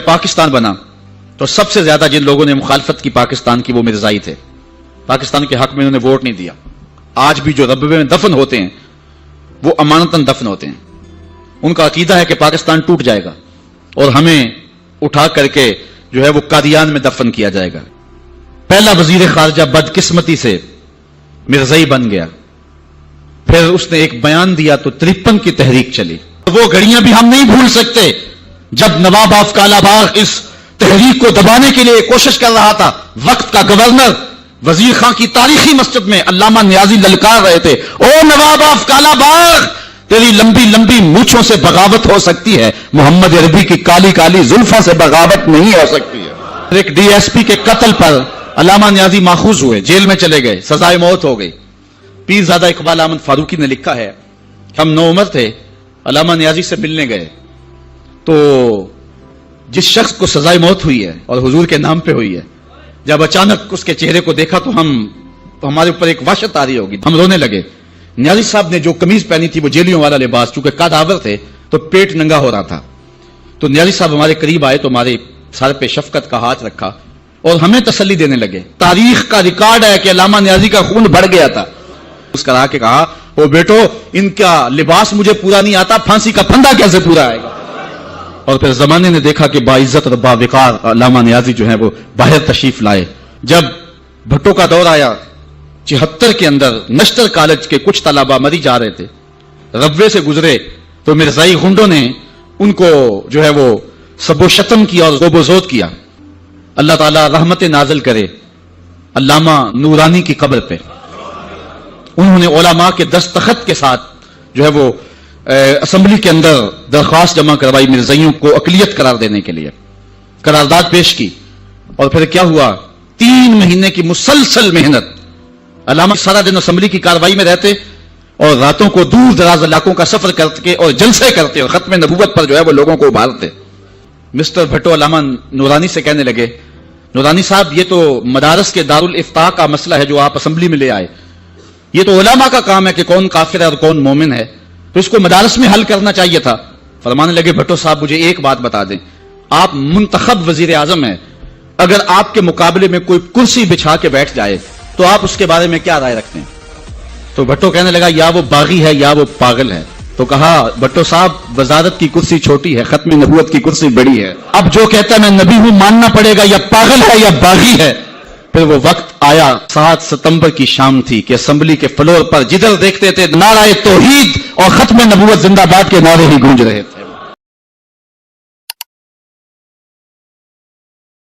پاکستان بنا تو سب سے زیادہ جن لوگوں نے مخالفت کی پاکستان کی وہ مرزائی تھے. پاکستان کے حق میں انہوں نے ووٹ نہیں دیا. آج بھی جو ربوے میں دفن ہوتے ہیں وہ امانتاً دفن ہوتے ہیں. ان کا عقیدہ ہے کہ پاکستان ٹوٹ جائے گا اور ہمیں اٹھا کر کے جو ہے وہ قادیان میں دفن کیا جائے گا. پہلا وزیر خارجہ بدقسمتی سے مرزائی بن گیا. پھر اس نے ایک بیان دیا تو 53 کی تحریک چلی. وہ گھڑیاں بھی ہم نہیں بھول سکتے جب نواب آف کالا باغ اس تحریک کو دبانے کے لیے کوشش کر رہا تھا. وقت کا گورنر وزیر خان کی تاریخی مسجد میں علامہ نیازی للکار رہے تھے, او نواب آف کالا باغ, تیری لمبی لمبی مونچھوں سے بغاوت ہو سکتی ہے, محمد عربی کی کالی کالی زلفوں سے بغاوت نہیں ہو سکتی ہے. ایک ڈی ایس پی کے قتل پر علامہ نیازی ماخوذ ہوئے, جیل میں چلے گئے, سزائے موت ہو گئی. پیرزادہ اقبال احمد فاروقی نے لکھا ہے, ہم نوعمر تھے, علامہ نیازی سے ملنے گئے تو جس شخص کو سزائے موت ہوئی ہے اور حضور کے نام پہ ہوئی ہے, جب اچانک اس کے چہرے کو دیکھا تو ہمارے اوپر ایک وحشت آ رہی ہوگی, ہم رونے لگے. نیازی صاحب نے جو قمیض پہنی تھی وہ جیلیوں والا لباس, چونکہ قادآور تھے تو پیٹ ننگا ہو رہا تھا. تو نیازی صاحب ہمارے قریب آئے تو ہمارے سر پہ شفقت کا ہاتھ رکھا اور ہمیں تسلی دینے لگے. تاریخ کا ریکارڈ ہے کہ علامہ نیازی کا خون بڑھ گیا تھا. اس کرا کے کہا, او بیٹو ان کا لباس مجھے پورا نہیں آتا, پھانسی کا پھندا کیسے پورا آئے گا. اور پھر زمانے نے دیکھا کہ باعزت اور باوقار علامہ نیازی جو ہے وہ باہر تشریف لائے. جب بھٹو کا دور آیا 74 کے اندر نشتر کالج کے کچھ طلباء مری جا رہے تھے, ربوے سے گزرے تو مرزائی گنڈوں نے ان کو جو ہے وہ سب و شتم کیا اور غوب و زود کیا. اللہ تعالیٰ رحمت نازل کرے علامہ نورانی کی قبر پہ. انہوں نے علماء کے دستخط کے ساتھ جو ہے وہ اسمبلی کے اندر درخواست جمع کروائی مرزائیوں کو اقلیت قرار دینے کے لیے, قرارداد پیش کی. اور پھر کیا ہوا, 3 مہینے کی مسلسل محنت. علامہ سارا دن اسمبلی کی کاروائی میں رہتے اور راتوں کو دور دراز علاقوں کا سفر کرتے اور جلسے کرتے اور ختم نبوت پر جو ہے وہ لوگوں کو ابھارتے. مسٹر بھٹو علامہ نورانی سے کہنے لگے, نورانی صاحب یہ تو مدارس کے دارالافتاء کا مسئلہ ہے جو آپ اسمبلی میں لے آئے, یہ تو علماء کا کام ہے کہ کون کافر ہے اور کون مومن ہے, تو اس کو مدارس میں حل کرنا چاہیے تھا. فرمانے لگے, بھٹو صاحب مجھے ایک بات بتا دیں, آپ منتخب وزیر اعظم ہیں, اگر آپ کے مقابلے میں کوئی کرسی بچھا کے بیٹھ جائے تو آپ اس کے بارے میں کیا رائے رکھتے ہیں؟ تو بھٹو کہنے لگا, یا وہ باغی ہے یا وہ پاگل ہے. تو کہا, بھٹو صاحب وزارت کی کرسی چھوٹی ہے, ختم نبوت کی کرسی بڑی ہے. اب جو کہتا ہے میں نبی ہوں ماننا پڑے گا, یا پاگل ہے یا باغی ہے. پھر وہ وقت آیا, 7 ستمبر کی شام تھی کہ اسمبلی کے فلور پر جدھر دیکھتے تھے نعرہ توحید اور ختم نبوت زندہ باد کے نعرے ہی گونج رہے تھے.